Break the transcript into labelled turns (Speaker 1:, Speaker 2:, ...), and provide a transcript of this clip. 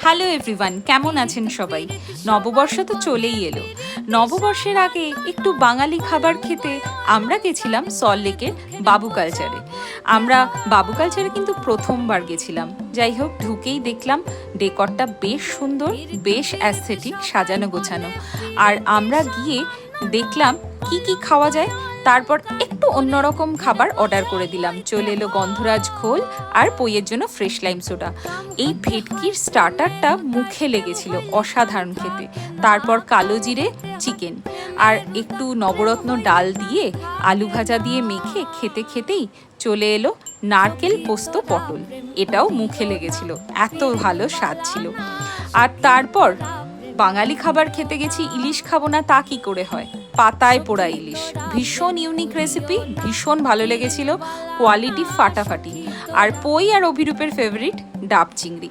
Speaker 1: Hello everyone, কেমন আছেন সবাই? নববর্ষ তো চলেই এলো। নববর্ষের আগে একটু বাঙালি খাবার খেতে আমরা গেছিলাম সল্টলেকের বাবু কালচারে। আমরা বাবু কালচারে কিন্তু প্রথমবার গেছিলাম। যাই হোক, ঢুকেই দেখলাম ডেকরটা বেশ সুন্দর, বেশ অ্যাস্থেটিক, সাজানো গোছানো। আর আমরা গিয়ে দেখলাম কি কি খাওয়া যায়। তারপর একটু অন্যরকম খাবার অর্ডার করে দিলাম। চলে এলো গন্ধরাজ ঘোল আর পইয়ের জন্য ফ্রেশ লাইম সোডা। এই ভেটকির স্টার্টারটা মুখে লেগেছিল, অসাধারণ খেতে। তারপর কালো জিরে চিকেন আর একটু নবরত্ন ডাল দিয়ে আলু ভাজা দিয়ে মেখে খেতে খেতেই চলে এলো নারকেল পোস্ত পটল। এটাও মুখে লেগেছিল, এত ভালো স্বাদ ছিল। আর তারপর বাঙালি খাবার খেতে গেছি, ইলিশ খাবো না তা কি করে হয়? পাতায় পোড়া ইলিশ, ভীষণ ইউনিক রেসিপি, ভীষণ ভালো লেগেছিল, কোয়ালিটি ফাটাফাটি। আর পই আর অভিরূপের ফেভারিট ডাব চিংড়ি।